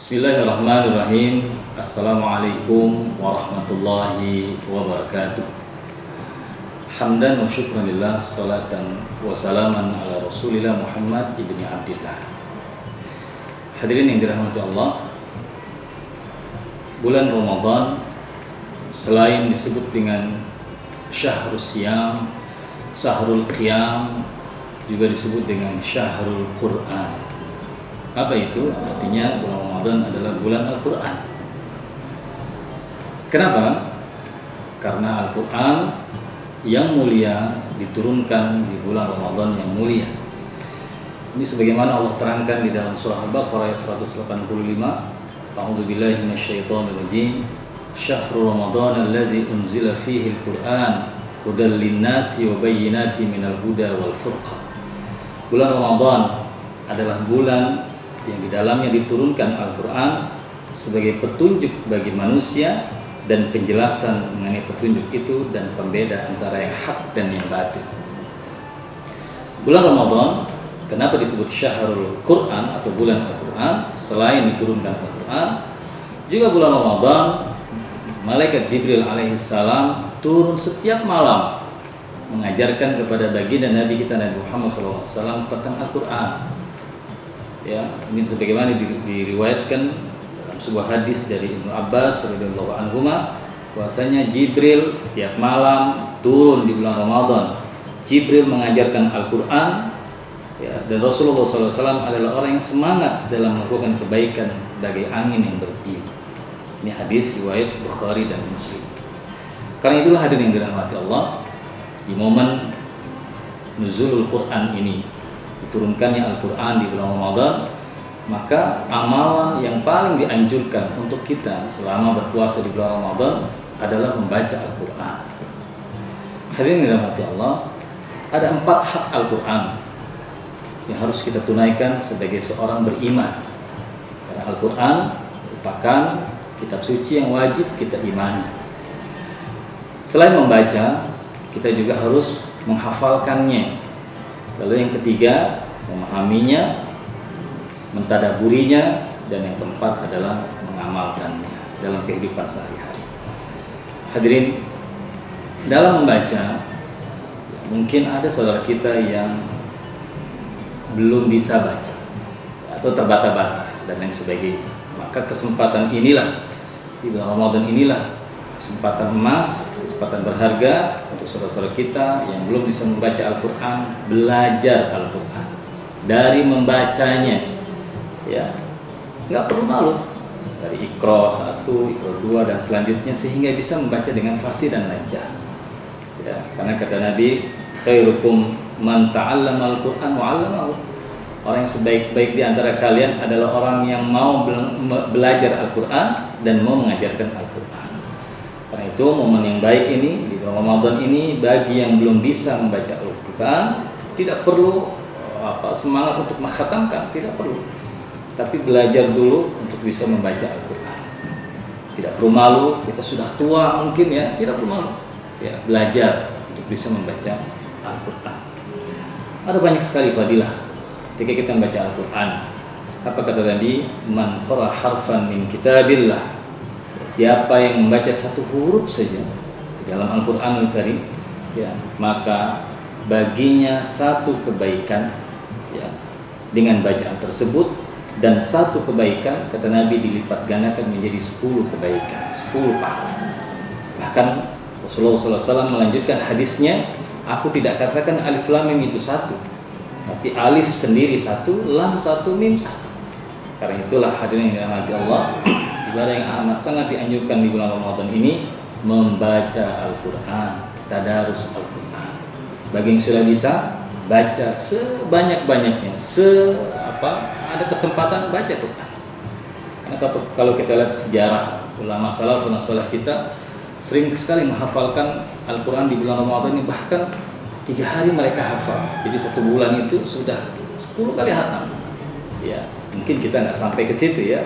Bismillahirrahmanirrahim. Assalamualaikum warahmatullahi wabarakatuh. Hamdan wa syukran lillah, salatan wa salaman ala rasulillah Muhammad ibni Abdillah. Hadirin yang dirahmati Allah, bulan Ramadan selain disebut dengan syahrul siyam, syahrul qiyam, juga disebut dengan syahrul Quran. Apa itu? Artinya bulan Ramadan adalah bulan Al-Quran. Kenapa? Karena Al-Quran yang mulia diturunkan di bulan Ramadan yang mulia. Ini sebagaimana Allah terangkan di dalam surah Al-Baqarah ayat 185. A'udzubillahi minasyaitonirrajim. Syahrul Ramadan alladzi unzila fihi al-Qur'an hudal lin-nasi wa bayyinatin minal huda wal furqan. Bulan Ramadan adalah bulan yang di dalamnya diturunkan Al-Quran sebagai petunjuk bagi manusia dan penjelasan mengenai petunjuk itu dan pembeda antara yang hak dan yang batil. Bulan Ramadan kenapa disebut syahrul Quran atau bulan Al-Quran? Selain diturunkan Al-Quran, juga bulan Ramadan malaikat Jibril alaihissalam turun setiap malam mengajarkan kepada baginda Nabi kita Nabi Muhammad SAW tentang Al-Quran. Ya, ini sebagaimana diriwayatkan dalam sebuah hadis dari Ibnu Abbas radhiyallahu anhuma, bahwasanya Jibril setiap malam turun di bulan Ramadan. Jibril mengajarkan Al-Quran, ya, dan Rasulullah SAW adalah orang yang semangat dalam melakukan kebaikan bagai angin yang bertiup. Ini hadis riwayat Bukhari dan Muslim. Karena itulah hadirin yang dirahmati Allah, di momen nuzulul Quran ini, diturunkannya Al-Quran di bulan Ramadan, maka amalan yang paling dianjurkan untuk kita selama berpuasa di bulan Ramadan adalah membaca Al-Quran. Hadirin yang dirahmati Allah, ada 4 hak Al-Quran yang harus kita tunaikan sebagai seorang beriman. Karena Al-Quran merupakan kitab suci yang wajib kita imani. Selain membaca, kita juga harus menghafalkannya. Lalu yang ketiga, memahaminya, mentadaburinya, dan yang keempat adalah mengamalkannya dalam kehidupan sehari-hari. Hadirin, dalam membaca, mungkin ada saudara kita yang belum bisa baca atau terbata-bata dan lain sebagainya. Maka kesempatan inilah, di bulan Ramadan inilah kesempatan emas, kesempatan berharga untuk saudara-saudara kita yang belum bisa membaca Al-Quran, belajar Al-Quran dari membacanya, ya, nggak perlu malu, dari Iqra 1, Iqra 2 dan selanjutnya, sehingga bisa membaca dengan fasih dan lancar, ya, karena kata Nabi, khairukum man ta'allama Al-Quran wa 'allamahu. Orang yang sebaik-baik di antara kalian adalah orang yang mau belajar Al-Quran dan mau mengajarkan Al-Quran. Karena itu momen yang baik ini di Ramadan ini, bagi yang belum bisa membaca Al-Quran, tidak perlu semangat untuk mengkhatamkan, tidak perlu. Tapi belajar dulu untuk bisa membaca Al-Quran. Tidak perlu malu, kita sudah tua mungkin, ya, tidak perlu malu. Ya, belajar untuk bisa membaca Al-Quran. Ada banyak sekali fadilah ketika kita membaca Al-Quran. Apa kata Nabi? Man qara harfan min kitabillah. Siapa yang membaca satu huruf saja di dalam Al-Quranul Karim, ya, maka baginya satu kebaikan, ya, dengan bacaan tersebut, dan satu kebaikan, kata Nabi, dilipat gandakan menjadi 10 kebaikan, 10 pahala. Bahkan Rasulullah SAW melanjutkan hadisnya, aku tidak katakan alif lam mim itu satu, tapi alif sendiri satu, lam satu, mim satu. Karena itulah hadirin yang dirahmati Allah, ibadah yang amat sangat dianjurkan di bulan Ramadan ini, membaca Al-Quran, tadarus Al-Quran. Bagi yang sudah bisa, baca sebanyak-banyaknya, ada kesempatan baca Quran. Karena kalau kita lihat sejarah ulama salafun salih kita, sering sekali menghafalkan Al-Quran di bulan Ramadan ini, bahkan 3 hari mereka hafal. Jadi 1 bulan itu sudah 10 kali hatam. Ya, mungkin kita nggak sampai ke situ, ya.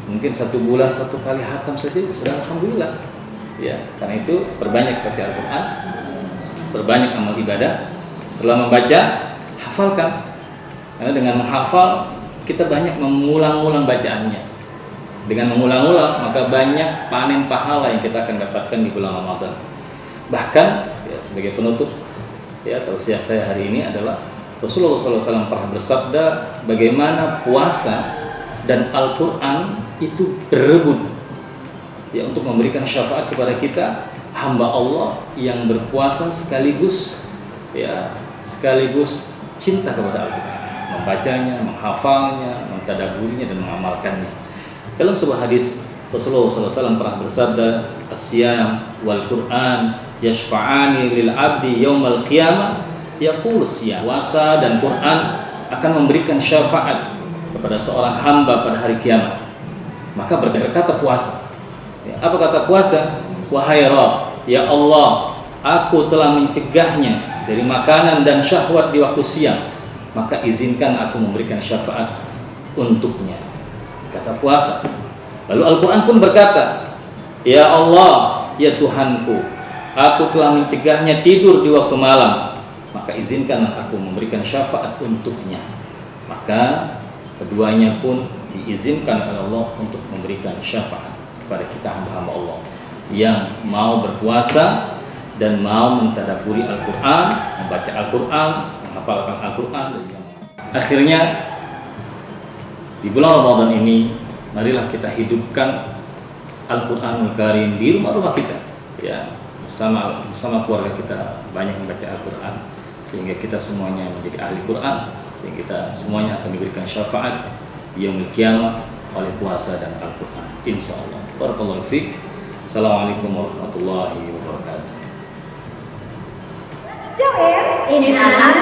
Mungkin 1 bulan 1 kali hatam saja sudah alhamdulillah. Ya, karena itu perbanyak baca Al-Quran, perbanyak amal ibadah. Setelah membaca, hafalkan. Karena dengan menghafal kita banyak mengulang-ulang bacaannya. Dengan mengulang-ulang maka banyak panen pahala yang kita akan dapatkan di bulan Ramadan. Bahkan ya, sebagai penutup ya, tausiah saya hari ini adalah Rasulullah SAW pernah bersabda bagaimana puasa dan Al-Quran itu berebut ya, untuk memberikan syafaat kepada kita hamba Allah yang berpuasa sekaligus cinta kepada Al-Quran, membacanya, menghafalnya, mentadaburinya dan mengamalkannya. Dalam sebuah hadis Rasulullah SAW pernah bersabda, "As-siyam wal Quran yashfa'ani lil abdi yaumal qiyamah." Yaqul siyam, puasa dan Quran akan memberikan syafaat kepada seorang hamba pada hari kiamat. Maka berkata puasa. Ya, apa kata puasa? Wahai Rabb, ya Allah, aku telah mencegahnya dari makanan dan syahwat di waktu siang, maka izinkan aku memberikan syafaat untuknya. Kata puasa. Lalu Al-Quran pun berkata, ya Allah, ya Tuhanku, aku telah mencegahnya tidur di waktu malam, maka izinkan aku memberikan syafaat untuknya. Maka keduanya pun diizinkan oleh Allah untuk memberikan syafaat kepada kita hamba-hamba Allah yang mau berpuasa dan mau mentadaburi Al-Quran, membaca Al-Quran, menghafalkan Al-Quran. Akhirnya di bulan Ramadan ini marilah kita hidupkan Al-Quranul Karim di rumah-rumah kita ya, bersama keluarga kita banyak membaca Al-Quran sehingga kita semuanya menjadi ahli Quran, sehingga kita semuanya akan diberikan syafaat yaumul qiyamah oleh puasa dan Al-Quran insyaallah. Barakallahu fiik. Assalamualaikum warahmatullahi wabarakatuh. Joel, ini anak